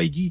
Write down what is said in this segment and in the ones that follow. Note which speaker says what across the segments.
Speaker 1: IG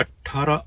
Speaker 1: 18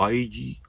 Speaker 1: IG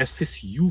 Speaker 1: SSU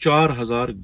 Speaker 1: 4000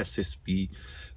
Speaker 1: SSP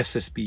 Speaker 1: SSP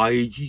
Speaker 1: IG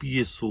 Speaker 1: PSO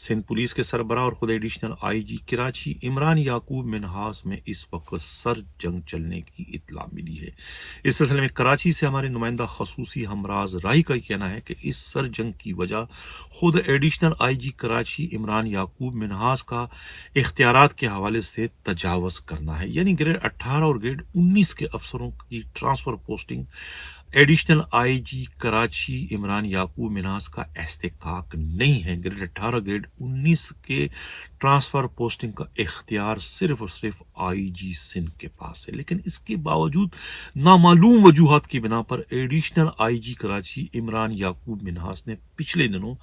Speaker 1: Sindh police کے سربراہ اور خود ایڈیشنل آئی جی کراچی عمران یعقوب منہاس میں اس وقت سر جنگ چلنے کی اطلاع ملی ہے۔ اس سلسلے میں کراچی سے ہمارے نمائندہ خصوصی ہمراز راہی کا کہنا ہے کہ اس سر جنگ کی وجہ خود ایڈیشنل آئی جی کراچی عمران یعقوب منہاس کا اختیارات کے حوالے سے تجاوز کرنا ہے، یعنی گریڈ 18 اور گریڈ 19 کے افسروں کی ٹرانسفر پوسٹنگ ایڈیشنل آئی جی کراچی عمران یعقوب منہاس کا استحقاق نہیں ہے۔ گریڈ 18 گریڈ 19 کے ٹرانسفر پوسٹنگ کا اختیار صرف اور صرف آئی جی سندھ کے پاس ہے، لیکن اس کے باوجود نامعلوم وجوہات کی بنا پر ایڈیشنل آئی جی کراچی عمران یعقوب منہاس نے پچھلے دنوں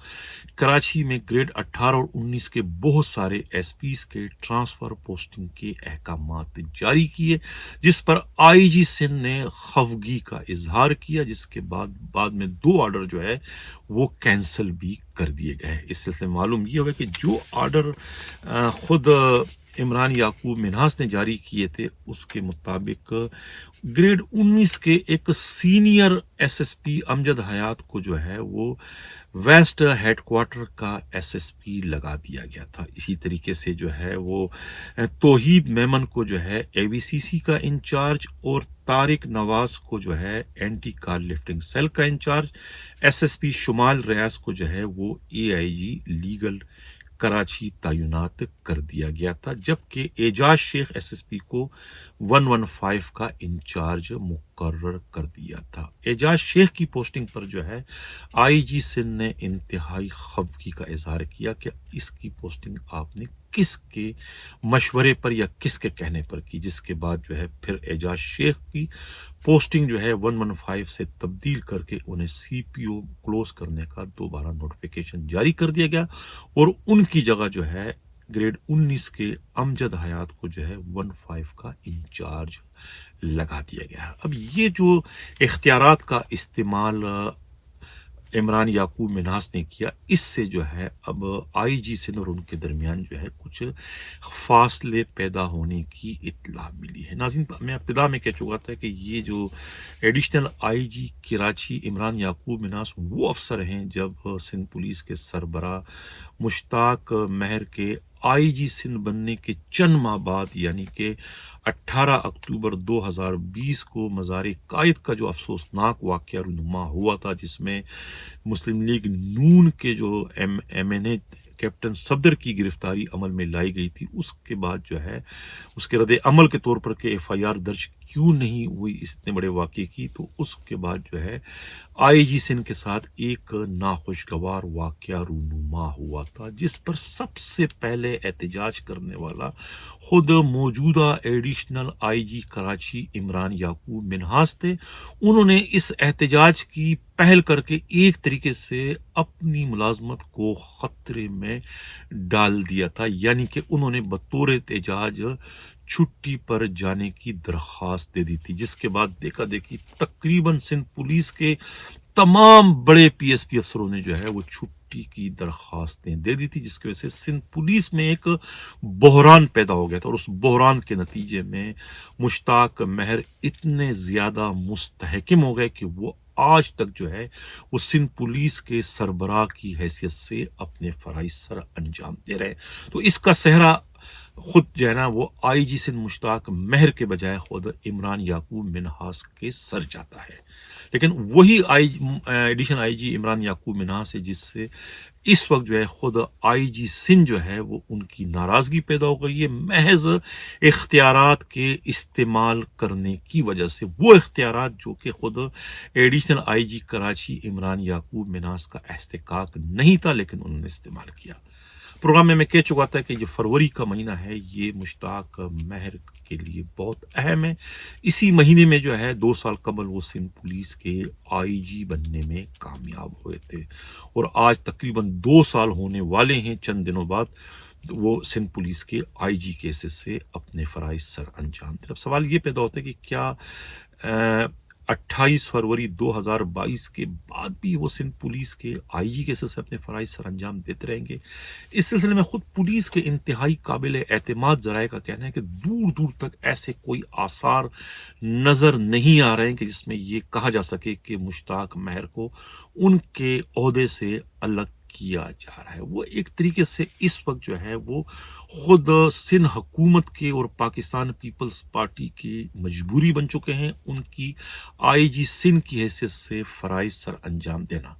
Speaker 1: کراچی میں گریڈ 18 اور 19 کے بہت سارے ایس پیز کے ٹرانسفر پوسٹنگ کے احکامات جاری کیے، جس پر آئی جی سندھ نے خفگی کا اظہار کیا، جس کے بعد میں 2 آرڈر جو ہے وہ کینسل بھی کر دیے گئے۔ اس سلسلے میں معلوم یہ ہوا کہ جو آرڈر خود عمران یعقوب منہاس نے جاری کیے تھے اس کے مطابق گریڈ 19 کے ایک سینئر ایس ایس پی امجد حیات کو جو ہے وہ ویسٹ ہیڈ کوارٹر کا ایس ایس پی لگا دیا گیا تھا۔ اسی طریقے سے جو ہے وہ توحید میمن کو جو ہے اے وی سی سی کا انچارج اور طارق نواز کو جو ہے اینٹی کار لفٹنگ سیل کا انچارج، ایس ایس پی شمال ریاض کو جو ہے وہ اے آئی جی لیگل کراچی تعینات کر دیا گیا تھا، جبکہ اعجاز شیخ ایس ایس پی کو 115 کا انچارج مقرر کر دیا تھا۔ اعجاز شیخ کی پوسٹنگ پر جو ہے آئی جی سندھ نے انتہائی خفگی کا اظہار کیا کہ اس کی پوسٹنگ آپ نے کس کے مشورے پر یا کس کے کہنے پر کی، جس کے بعد جو ہے پھر اعجاز شیخ کی پوسٹنگ جو ہے 115 سے تبدیل کر کے انہیں سی پی او کلوز کرنے کا دوبارہ نوٹیفیکیشن جاری کر دیا گیا اور ان کی جگہ جو ہے گریڈ 19 کے امجد حیات کو جو ہے 15 کا انچارج لگا دیا گیا۔ اب یہ جو اختیارات کا استعمال عمران یعقوب منہاس نے کیا، اس سے جو ہے اب آئی جی سندھ اور ان کے درمیان جو ہے کچھ فاصلے پیدا ہونے کی اطلاع ملی ہے۔ ناظرین، میں ابتدا میں کہہ چکا تھا کہ یہ جو ایڈیشنل آئی جی کراچی عمران یعقوب منہاس وہ افسر ہیں جب سندھ پولیس کے سربراہ مشتاق مہر کے آئی جی سندھ بننے کے چند ماہ بعد، یعنی کہ 18 اکتوبر 2020 کو مزار قائد کا جو افسوسناک واقعہ رونما ہوا تھا، جس میں مسلم لیگ نون کے جو M N A captain Safdar کی گرفتاری عمل میں لائی گئی تھی، اس کے بعد جو ہے اس کے رد عمل کے طور پر کہ ایف آئی آر درج کیوں نہیں ہوئی اس اتنے بڑے واقعے کی، تو اس کے بعد جو ہے آئی جی سندھ کے ساتھ ایک ناخوشگوار واقعہ رونما ہوا تھا، جس پر سب سے پہلے احتجاج کرنے والا خود موجودہ ایڈیشنل آئی جی کراچی عمران یعقوب منہاس تھے۔ انہوں نے اس احتجاج کی پہل کر کے ایک طریقے سے اپنی ملازمت کو خطرے میں ڈال دیا تھا، یعنی کہ انہوں نے بطور احتجاج چھٹی پر جانے کی درخواست دے دی تھی، جس کے بعد دیکھا دیکھی تقریباً سندھ پولیس کے تمام بڑے پی ایس پی افسروں نے جو ہے وہ چھٹی کی درخواستیں دے دی تھی، جس کی وجہ سے سندھ پولیس میں ایک بحران پیدا ہو گیا تھا، اور اس بحران کے نتیجے میں مشتاق مہر اتنے زیادہ مستحکم ہو گئے کہ وہ آج تک جو ہے وہ سندھ پولیس کے سربراہ کی حیثیت سے اپنے فرائض سر انجام دے رہے ہیں۔ تو اس کا صحرا خود جو ہے نا وہ آئی جی سندھ مشتاق مہر کے بجائے خود عمران یعقوب منہاس کے سر جاتا ہے، لیکن وہی ایڈیشنل آئی جی عمران یعقوب منہاس ہے جس سے اس وقت جو ہے خود آئی جی سندھ جو ہے وہ ان کی ناراضگی پیدا ہو گئی ہے، محض اختیارات کے استعمال کرنے کی وجہ سے، وہ اختیارات جو کہ خود ایڈیشنل آئی جی کراچی عمران یعقوب منہاس کا استحقاق نہیں تھا، لیکن انہوں نے استعمال کیا۔ پروگرام میں کہہ چکا تھا کہ یہ فروری کا مہینہ ہے، یہ مشتاق مہر کے لیے بہت اہم ہے۔ اسی مہینے میں جو ہے 2 سال قبل وہ سندھ پولیس کے آئی جی بننے میں کامیاب ہوئے تھے، اور آج تقریباً 2 سال ہونے والے ہیں چند دنوں بعد وہ سندھ پولیس کے آئی جی کے حصے سے اپنے فرائض سر انجام دے۔ اب سوال یہ پیدا ہوتا ہے کہ کیا 28 فروری 2022 کے بعد بھی وہ سندھ پولیس کے آئی جی کے حصے سے اپنے فرائض سر انجام دیتے رہیں گے؟ اس سلسلے میں خود پولیس کے انتہائی قابل اعتماد ذرائع کا کہنا ہے کہ دور دور تک ایسے کوئی آثار نظر نہیں آ رہے ہیں کہ جس میں یہ کہا جا سکے کہ مشتاق مہر کو ان کے عہدے سے الگ کیا جا رہا ہے۔ وہ ایک طریقے سے اس وقت جو ہے وہ خود سندھ حکومت کے اور پاکستان پیپلز پارٹی کی مجبوری بن چکے ہیں ان کی آئی جی سندھ کی حیثیت سے فرائض سر انجام دینا۔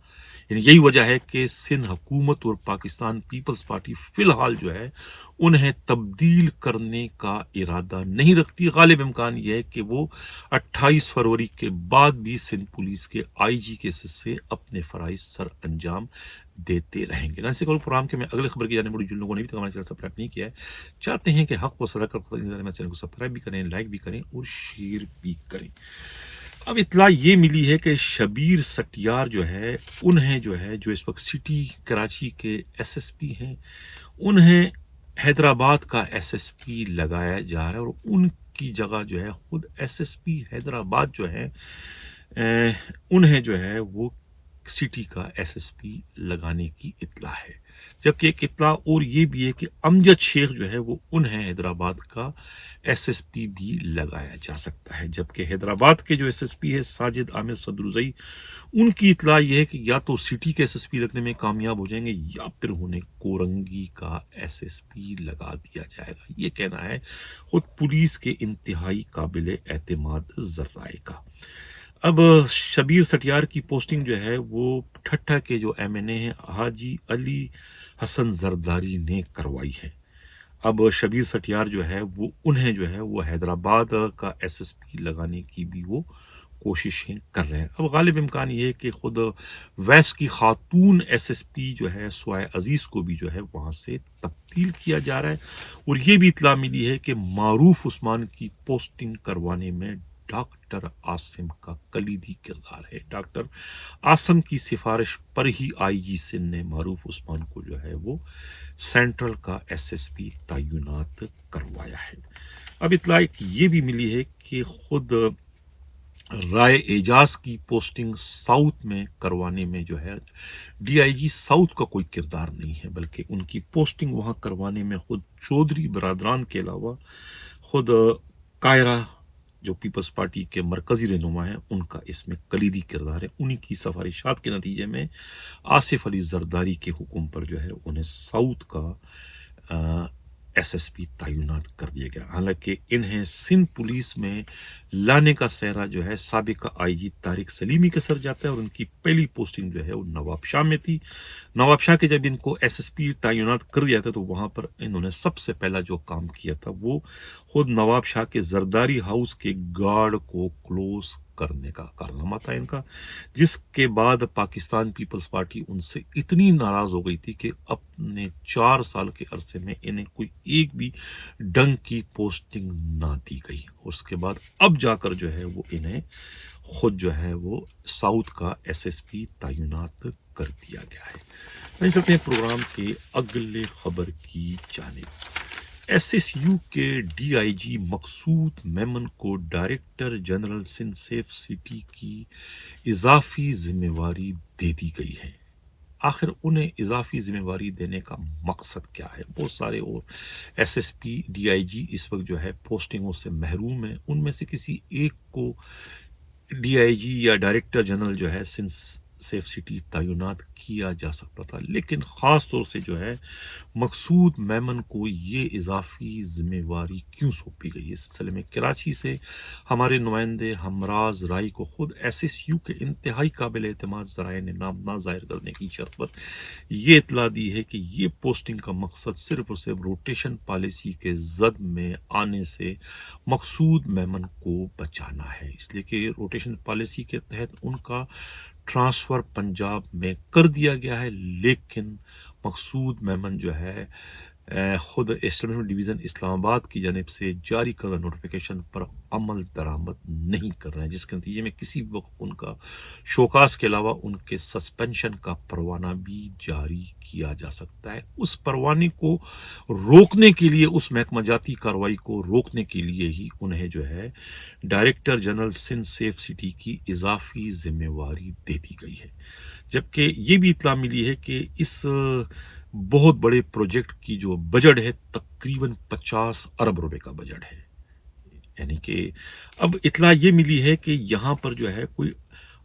Speaker 1: یعنی یہی وجہ ہے کہ سندھ حکومت اور پاکستان پیپلز پارٹی فی الحال جو ہے انہیں تبدیل کرنے کا ارادہ نہیں رکھتی۔ غالب امکان یہ ہے کہ وہ 28 فروری کے بعد بھی سندھ پولیس کے آئی جی کے حیثیت سے اپنے فرائض سر انجام دیتے رہیں گے۔ ناصر پروگرام کے میں اگلے خبر کی جانب بڑی جن لوگوں نے بھی ہمارے چینل سبسکرائب نہیں کیا ہے چاہتے ہیں کہ حق و صداقت میں چینل کو سبسکرائب بھی کریں، لائک بھی کریں اور شیئر بھی کریں۔ اب اطلاع یہ ملی ہے کہ شبیر سٹیار جو ہے انہیں جو اس وقت سٹی کراچی کے ایس ایس پی ہیں انہیں حیدرآباد کا ایس ایس پی لگایا جا رہا ہے اور ان کی جگہ جو ہے خود ایس ایس پی حیدرآباد جو ہے انہیں جو ہے وہ سٹی کا ایس ایس پی لگانے کی اطلاع ہے۔ جبکہ ایک اطلاع اور یہ بھی ہے کہ امجد شیخ جو ہے وہ انہیں حیدرآباد کا ایس ایس پی بھی لگایا جا سکتا ہے۔ جبکہ حیدرآباد کے جو ایس ایس پی ہے ساجد عامر صدرزئی ان کی اطلاع یہ ہے کہ یا تو سٹی کے ایس ایس پی لگنے میں کامیاب ہو جائیں گے یا پھر انہیں کورنگی کا ایس ایس پی لگا دیا جائے گا۔ یہ کہنا ہے خود پولیس کے انتہائی قابل اعتماد ذرائع کا۔ اب شبیر سٹیار کی پوسٹنگ جو ہے وہ ٹھٹھا کے جو ایم این اے ہیں حاجی علی حسن زرداری نے کروائی ہے۔ اب شبیر سٹیار جو ہے وہ انہیں جو ہے وہ حیدرآباد کا ایس ایس پی لگانے کی بھی وہ کوششیں کر رہے ہیں۔ اب غالب امکان یہ ہے کہ خود ویسٹ کی خاتون ایس ایس پی جو ہے سوائے عزیز کو بھی جو ہے وہاں سے تبدیل کیا جا رہا ہے اور یہ بھی اطلاع ملی ہے کہ معروف عثمان کی پوسٹنگ کروانے میں ڈاکٹر عاصم کا کلیدی کردار ہے۔ ڈاکٹر عاصم کی سفارش پر ہی آئی جی سندھ نے معروف عثمان کو جو ہے وہ سینٹرل کا ایس ایس پی تعینات کروایا ہے۔ اب اطلاع یہ بھی ملی ہے کہ خود رائے اعجاز کی پوسٹنگ ساؤتھ میں کروانے میں جو ہے ڈی آئی جی ساؤتھ کا کوئی کردار نہیں ہے بلکہ ان کی پوسٹنگ وہاں کروانے میں خود چودھری برادران کے علاوہ خود قاہرہ جو پیپلز پارٹی کے مرکزی رہنما ہیں ان کا اس میں کلیدی کردار ہے۔ انہی کی سفارشات کے نتیجے میں آصف علی زرداری کے حکم پر جو ہے انہیں ساؤتھ کا ایس ایس پی تعینات کر دیا گیا۔ حالانکہ انہیں سندھ پولیس میں لانے کا سہرا جو ہے سابق آئی جی طارق سلیمی کے سر جاتا ہے اور ان کی پہلی پوسٹنگ جو ہے وہ نواب شاہ میں تھی۔ نواب شاہ کے جب ان کو ایس ایس پی تعینات کر دیا تھا تو وہاں پر انہوں نے سب سے پہلا جو کام کیا تھا وہ خود نواب شاہ کے زرداری ہاؤس کے گارڈ کو کلوز کرنے کا کارنامہ تھا ان کا، جس کے بعد پاکستان پیپلز پارٹی ان سے اتنی ناراض ہو گئی تھی کہ اپنے 4 سال کے عرصے میں انہیں کوئی ایک بھی ڈنگ کی پوسٹنگ نہ دی گئی۔ اس کے بعد اب جا کر جو ہے وہ انہیں خود جو ہے وہ ساؤتھ کا ایس ایس پی تعینات کر دیا گیا ہے۔ نہیں چلتے ہیں پروگرام کے اگلے خبر کی جانب۔ ایس ایس یو کے D I G Maqsood Memon کو director general Sindh safe city کی اضافی ذمہ واری دے دی گئی ہے۔ آخر انہیں اضافی ذمہ واری دینے کا مقصد کیا ہے؟ بہت سارے اور S S P D I G اس وقت جو ہے پوسٹنگوں سے محروم ہیں، ان میں سے کسی ایک کو ڈی آئی جی یا ڈائریکٹر جنرل جو ہے سندھ سیف سٹی تعینات کیا جا سکتا تھا، لیکن خاص طور سے جو ہے مقصود میمن کو یہ اضافی ذمہ واری کیوں سونپی گئی؟ اس سلسلے میں کراچی سے ہمارے نمائندے ہمراز رائی کو خود ایس ایس یو کے انتہائی قابل اعتماد ذرائع نے نام نہ ظاہر کرنے کی شرط پر یہ اطلاع دی ہے کہ یہ پوسٹنگ کا مقصد صرف اور صرف روٹیشن پالیسی کے زد میں آنے سے مقصود میمن کو بچانا ہے، اس لیے کہ روٹیشن پالیسی کے تحت ان کا ٹرانسفر پنجاب میں کر دیا گیا ہے، لیکن مقصود میمن جو ہے خود اسٹیبلشمنٹ ڈویژن اسلام آباد کی جانب سے جاری کردہ نوٹیفیکیشن پر عمل درآمد نہیں کر رہے ہیں، جس کے نتیجے میں کسی بھی وقت ان کا شوکاز کے علاوہ ان کے سسپینشن کا پروانہ بھی جاری کیا جا سکتا ہے۔ اس پروانے کو روکنے کے لیے، اس محکمہ جاتی کارروائی کو روکنے کے لیے ہی انہیں جو ہے director general Sindh safe city کی اضافی ذمہ واری دے دی گئی ہے۔ جبکہ یہ بھی اطلاع ملی ہے کہ اس بہت بڑے پروجیکٹ کی جو بجٹ ہے تقریباً 50 ارب روپے کا بجٹ ہے، یعنی کہ اب اطلاع یہ ملی ہے کہ یہاں پر جو ہے کوئی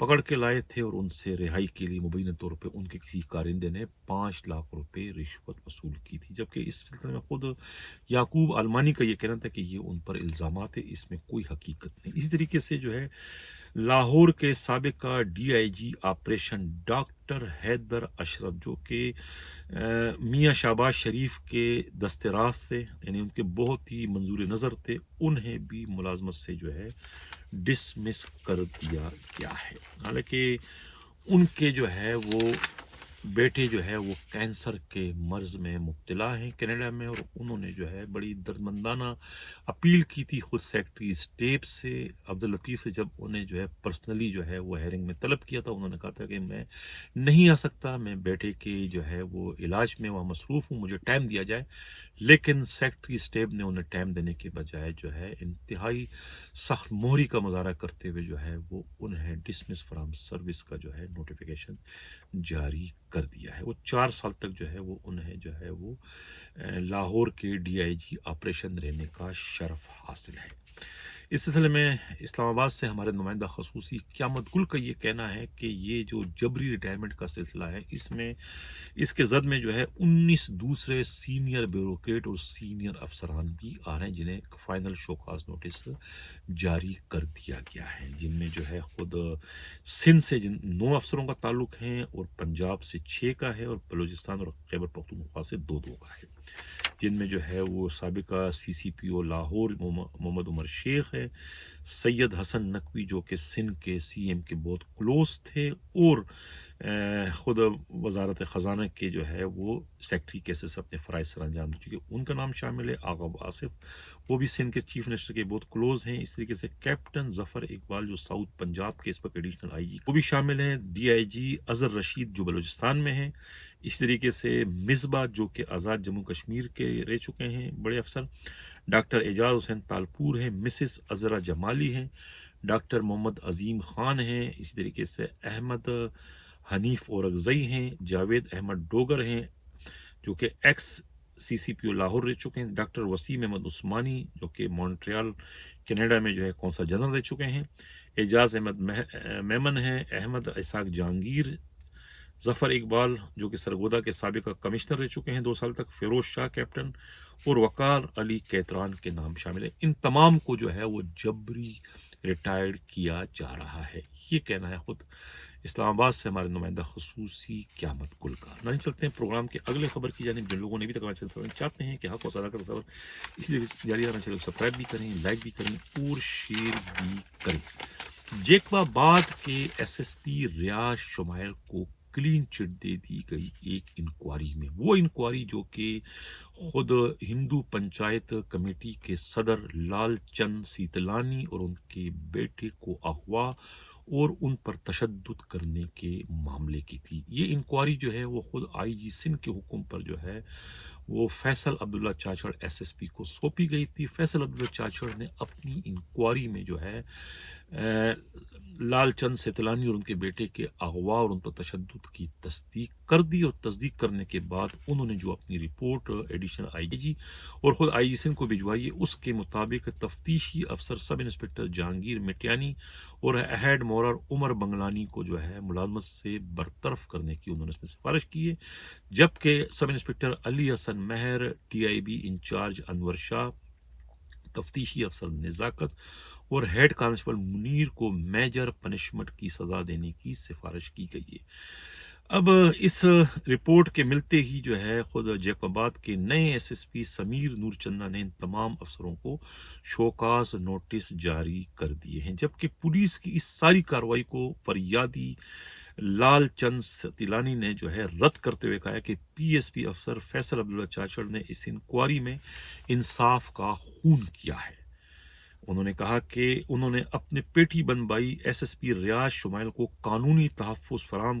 Speaker 1: پکڑ کے لائے تھے اور ان سے رہائی کے لیے مبینہ طور پہ ان کے کسی کارندے نے 5 لاکھ روپے رشوت وصول کی تھی، جبکہ اس سلسلے میں خود یعقوب آلمانی کا یہ کہنا تھا کہ یہ ان پر الزامات ہے، اس میں کوئی حقیقت نہیں۔ اسی طریقے سے جو ہے لاہور کے سابق D I G operation doctor Haider Ashraf, جو کہ میاں شہباز شریف کے دست راست تھے، یعنی ان کے بہت ہی منظور نظر تھے، انہیں بھی ملازمت سے جو ہے ڈسمس کر دیا گیا ہے، حالانکہ ان کے جو ہے وہ بیٹے جو ہے وہ کینسر کے مرض میں مبتلا ہیں کینیڈا میں، اور انہوں نے جو ہے بڑی دردمندانہ اپیل کی تھی خود سیکٹری اسٹیٹ سے، عبداللطیف سے، جب انہیں جو ہے پرسنلی جو ہے وہ ہیرنگ میں طلب کیا تھا، انہوں نے کہا تھا کہ میں نہیں آ سکتا، میں بیٹے کے جو ہے وہ علاج میں وہاں مصروف ہوں، مجھے ٹائم دیا جائے، لیکن سیکٹری اسٹیٹ نے انہیں ٹائم دینے کے بجائے جو ہے انتہائی سخت مہری کا مظاہرہ کرتے ہوئے جو ہے وہ انہیں ڈسمس فرام سروس کا جو ہے نوٹیفیکیشن جاری کر دیا ہے۔ وہ 4 سال تک جو ہے وہ انہیں جو ہے وہ لاہور کے ڈی آئی جی آپریشن رہنے کا شرف حاصل ہے۔ اس سلسلے میں اسلام آباد سے ہمارے نمائندہ خصوصی قیامت گل کا یہ کہنا ہے کہ یہ جو جبری ریٹائرمنٹ کا سلسلہ ہے، اس کے زد میں جو ہے 19 دوسرے سینئر بیوروکریٹ اور سینئر افسران بھی آ رہے ہیں، جنہیں فائنل شوکاز نوٹس جاری کر دیا گیا ہے، جن میں جو ہے خود سندھ سے 9 افسروں کا تعلق ہے، اور پنجاب سے 6 کا ہے، اور بلوچستان اور خیبر پختونخوا سے 2 کا ہے، جن میں جو ہے وہ سابقہ سی سی پی او لاہور محمد عمر شیخ ہے، سید حسن نقوی جو کہ سندھ کے سی ایم کے بہت کلوز تھے، اور خود وزارت خزانہ کے جو ہے وہ سیکٹری کیسے اپنے فرائض سر انجام دے چکے، ان کا نام شامل ہے۔ آغا آصف، وہ بھی سندھ کے چیف منسٹر کے بہت کلوز ہیں۔ اس طریقے سے کیپٹن ظفر اقبال جو ساؤتھ پنجاب کے اس وقت ایڈیشنل آئی جی، وہ بھی شامل ہیں۔ ڈی آئی جی اظہر رشید جو بلوچستان میں ہیں، اس طریقے سے مصباح جو کہ آزاد جموں کشمیر کے رہ چکے ہیں بڑے افسر، ڈاکٹر اعجاز حسین تالپور ہیں، مسز عذرا جمالی ہیں، ڈاکٹر محمد عظیم خان ہیں، اسی طریقے سے احمد حنیف اورگزئی ہیں، جاوید احمد ڈوگر ہیں جو کہ ایکس سی سی پی او لاہور رہ چکے ہیں، ڈاکٹر وسیم احمد عثمانی جو کہ مونٹریال کینیڈا میں جو ہے کونسل جنرل رہ چکے ہیں، اعجاز احمد میمن ہیں، احمد اسحاق جہانگیر، ظفر اقبال جو کہ سرگودا کے سابقہ کمشنر رہ چکے ہیں 2 سال تک، فیروز شاہ کیپٹن، اور وقار علی کیتران کے نام شامل ہیں۔ ان تمام کو جو ہے وہ جبری ریٹائرڈ کیا جا رہا ہے، یہ کہنا ہے خود اسلام آباد سے ہمارے نمائندہ خصوصی قیامت گل کا۔ نہ چلتے ہیں پروگرام کے اگلے خبر کی جانب۔ جن لوگوں نے بھی تک ہمارے چینل چاہتے ہیں کہ حق و صدا کا خبر اسی طریقے جاری رہنا چاہیے، سبسکرائب بھی کریں، لائک بھی کریں اور شیئر بھی کریں۔ جیکب آباد کے ایس ایس پی ریاض شمائل کو کلین چٹ دے دی گئی ایک انکوائری میں، وہ انکوائری جو کہ خود ہندو پنچایت کمیٹی کے صدر لال چند سیتلانی اور ان کے بیٹے کو اغوا اور ان پر تشدد کرنے کے معاملے کی تھی۔ یہ انکوائری جو ہے وہ خود آئی جی سندھ کے حکم پر جو ہے وہ فیصل عبداللہ چاچڑ ایس ایس پی کو سونپی گئی تھی۔ فیصل عبداللہ چاچڑ نے اپنی انکوائری میں جو ہے لال چند سیتلانی اور ان کے بیٹے کے اغوا اور ان پر تشدد کی تصدیق کر دی، اور تصدیق کرنے کے بعد انہوں نے جو اپنی رپورٹ ایڈیشنل آئی جی اور خود آئی جی سندھ کو بھجوائی ہے، اس کے مطابق تفتیشی افسر سب انسپکٹر جہانگیر مٹیانی اور ہیڈ مورر عمر بنگلانی کو جو ہے ملازمت سے برطرف کرنے کی انہوں نے اس میں سفارش کی ہے، جبکہ سب انسپکٹر علی حسن مہر، T I be incharge Anwar Shah, تفتیشی افسر نزاکت اور ہیڈ کانسٹیبل منیر کو میجر پنشمنٹ کی سزا دینے کی سفارش کی گئی ہے۔ اب اس رپورٹ کے ملتے ہی جو ہے خود جیکب آباد کے نئے ایس ایس پی سمیر نور چندہ نے ان تمام افسروں کو شوکاز نوٹس جاری کر دیے ہیں، جبکہ پولیس کی اس ساری کارروائی کو فریادی لال چند سیتلانی نے جو ہے رد کرتے ہوئے کہا کہ پی ایس پی افسر فیصل عبداللہ چاچڑ نے اس انکوائری میں انصاف کا خون کیا ہے۔ انہوں نے کہا کہ انہوں نے اپنے پیٹی بن بھائی ایس ایس پی ریاض شمائل کو قانونی تحفظ فراہم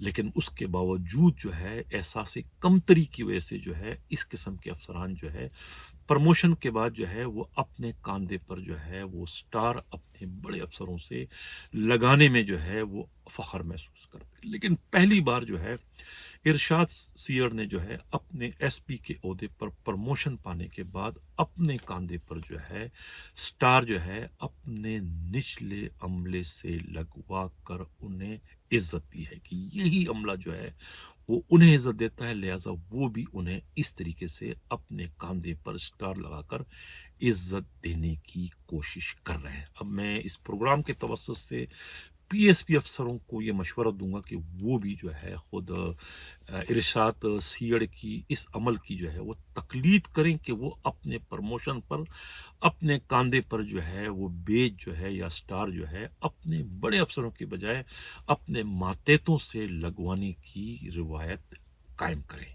Speaker 1: لیکن اس کے باوجود جو ہے احساس کمتری کی وجہ سے جو ہے اس قسم کے افسران جو ہے پرموشن کے بعد جو ہے وہ اپنے کاندھے پر جو ہے وہ سٹار اپنے بڑے افسروں سے لگانے میں جو ہے وہ فخر محسوس کرتے. لیکن پہلی بار جو ہے ارشاد سیڑ نے جو ہے اپنے ایس پی کے عہدے پر پرموشن پانے کے بعد اپنے کاندھے پر جو ہے سٹار جو ہے اپنے نچلے عملے سے لگوا کر انہیں عزت دی ہے کہ یہی عملہ جو ہے وہ انہیں عزت دیتا ہے، لہٰذا وہ بھی انہیں اس طریقے سے اپنے کاندھے پر سٹار لگا کر عزت دینے کی کوشش کر رہے ہیں. اب میں اس پروگرام کے توسط سے پی ایس پی افسروں کو یہ مشورہ دوں گا کہ وہ بھی جو ہے خود ارشاد سیڑ کی اس عمل کی جو ہے وہ تقلید کریں کہ وہ اپنے پرموشن پر اپنے کاندھے پر جو ہے وہ بیج جو ہے یا سٹار جو ہے اپنے بڑے افسروں کے بجائے اپنے ماتحتوں سے لگوانے کی روایت قائم کریں،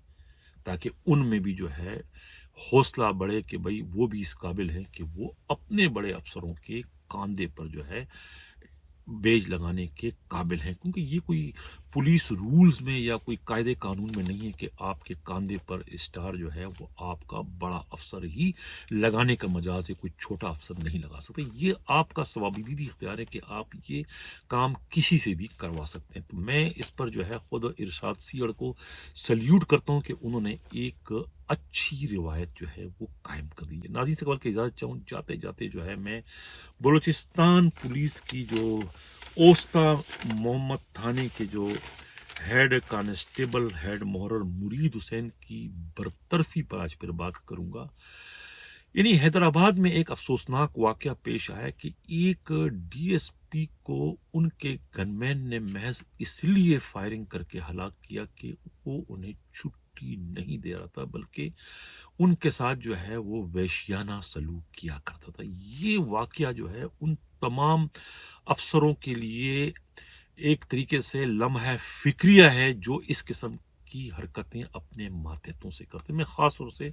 Speaker 1: تاکہ ان میں بھی جو ہے حوصلہ بڑھے کہ بھائی وہ بھی اس قابل ہیں کہ وہ اپنے بڑے افسروں کے کاندھے پر جو ہے بیج لگانے کے قابل ہیں. کیونکہ یہ کوئی پولیس رولز میں یا کوئی قاعدے قانون میں نہیں ہے کہ آپ کے کاندھے پر اسٹار جو ہے وہ آپ کا بڑا افسر ہی لگانے کا مجاز ہے، کوئی چھوٹا افسر نہیں لگا سکتے. یہ آپ کا ثوابدیدی اختیار ہے کہ آپ یہ کام کسی سے بھی کروا سکتے ہیں. تو میں اس پر جو ہے خود ارشاد سیڑ کو سلیوٹ کرتا ہوں کہ انہوں نے ایک اچھی روایت جو ہے وہ قائم کر دی ہے. ناظرین سے قبل کہ اجازت چاہوں، جاتے جاتے جو ہے میں بلوچستان پولیس کی جو اوستا محمد تھانے کے جو ہیڈ کانسٹیبل ہیڈ محرر مرید حسین کی برطرفی پر آج پھر بات کروں گا. یعنی حیدرآباد میں ایک افسوسناک واقعہ پیش آیا کہ ایک ڈی ایس پی کو ان کے گن مین نے محض اس لیے فائرنگ کر کے ہلاک کیا کہ وہ انہیں چھٹی نہیں دے رہا تھا، بلکہ ان کے ساتھ جو ہے وہ وحشیانہ سلوک کیا کرتا تھا. یہ واقعہ جو ہے ان تمام افسروں کے لیے ایک طریقے سے لمحہ فکریہ ہے جو اس قسم کی حرکتیں اپنے ماتحتوں سے کرتے ہیں. میں خاص طور سے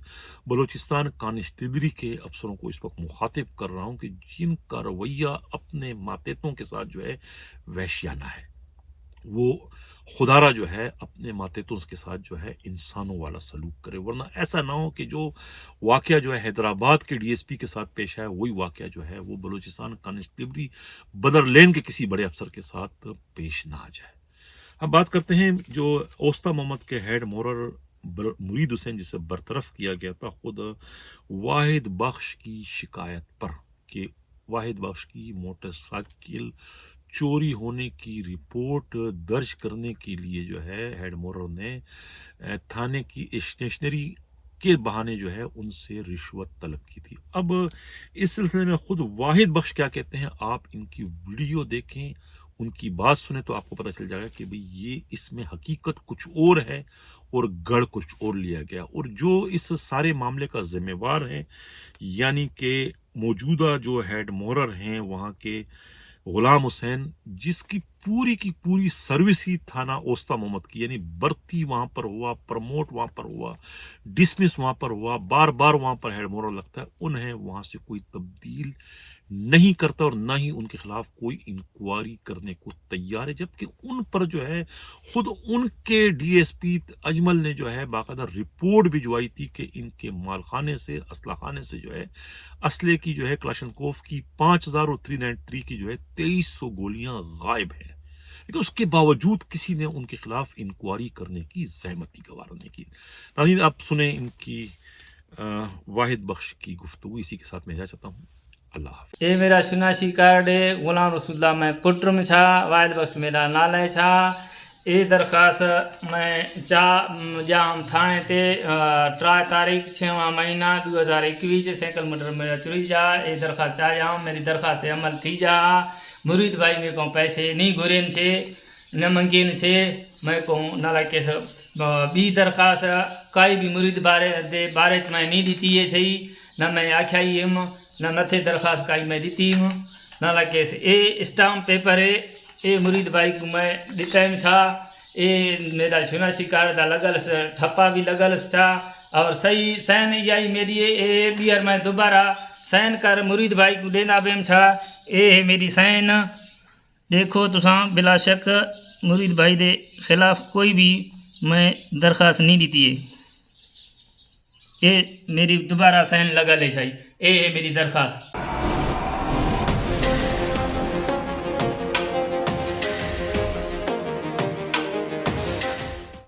Speaker 1: بلوچستان کانسٹیبلری کے افسروں کو اس وقت مخاطب کر رہا ہوں کہ جن کا رویہ اپنے ماتحتوں کے ساتھ جو ہے وحشیانہ ہے، وہ خدارہ جو ہے اپنے ماتحتوں کے ساتھ جو ہے انسانوں والا سلوک کرے، ورنہ ایسا نہ ہو کہ جو واقعہ جو ہے حیدرآباد کے ڈی ایس پی کے ساتھ پیش ہے وہی واقعہ جو ہے وہ بلوچستان کانسٹیبلری بدر لین کے کسی بڑے افسر کے ساتھ پیش نہ آ جائے. اب بات کرتے ہیں جو اوستا محمد کے ہیڈ محرر مرید حسین جسے برطرف کیا گیا تھا خود واحد بخش کی شکایت پر کہ واحد بخش کی موٹر سائیکل چوری ہونے کی رپورٹ درج کرنے کے لیے جو ہے ہیڈ محرر نے تھانے کی اسٹیشنری کے بہانے جو ہے ان سے رشوت طلب کی تھی. اب اس سلسلے میں خود واحد بخش کیا کہتے ہیں، آپ ان کی ویڈیو دیکھیں، ان کی بات سنیں تو آپ کو پتہ چل جائے گا کہ بھئی یہ اس میں حقیقت کچھ اور ہے اور گڑھ کچھ اور لیا گیا. اور جو اس سارے معاملے کا ذمہ وار ہے یعنی کہ موجودہ جو ہیڈ محرر ہیں وہاں کے غلام حسین، جس کی پوری سروس ہی تھانہ اوستا محمد کی، یعنی برتی وہاں پر ہوا، پرموٹ وہاں پر ہوا، ڈسمس وہاں پر ہوا، بار بار وہاں پر ہیڈ محرر لگتا ہے، انہیں وہاں سے کوئی تبدیل نہیں کرتا اور نہ ہی ان کے خلاف کوئی انکوائری کرنے کو تیار ہے. جبکہ ان پر جو ہے خود ان کے ڈی ایس پی اجمل نے جو ہے باقاعدہ رپورٹ بھجوائی تھی کہ ان کے مال خانے سے، اسلحہ خانے سے جو ہے اسلحے کی جو ہے کلاشنکوف کی 5000 اور 393 کی جو ہے 2300 گولیاں غائب ہیں. لیکن اس کے باوجود کسی نے ان کے خلاف انکوائری کرنے کی زحمت ہی گوارا نہیں کی. ناظرین آپ سنیں ان کی واحد بخش کی گفتگو. اسی کے ساتھ میں جا چاہتا ہوں. اللہ حافظ.
Speaker 2: یہ میرا شناسی کارڈ ہے، غلام رسول اللہ میں پٹر میں چھا، واحد بخش میرا نالہ ہے چھا. یہ درخواست میں جام تھانے تے 3 تاریخ 6واں مہینہ 2021 سینکل میٹر میرا چوری جا. یہ درخواست چاہ جاؤں، میری درخواست عمل تھی جا. مرید بھائی میرے کو پیسے نہیں گھرین سے نہ منگین سے، میں کو نہ لگے بی درخواست کئی بھی مرید بارے میں نہیں دیتی ہے صحیح، نہ میں آخیا ہی ہم نہ متھے درخواست کائی میں دیتی ہوں نہ لگے سے. اے اسٹامپ پیپر ہے، اے مرید بھائی کو میں دیتا ہوں چھا. اے میرا شناسی کارڈ دا لگل ٹھپا بھی لگل چھا اور صحیح سین یہی میری اے بیئر میں دوبارہ سین کر مرید بھائی کو دینا بیم چھا. اے میری سین دیکھو تساں بلا شک مرید بھائی دے خلاف کوئی بھی میں درخواست نہیں دیتی ہے. یہ میری دوبارہ سائن لگا لے چاہیے. یہ ہے میری درخواست.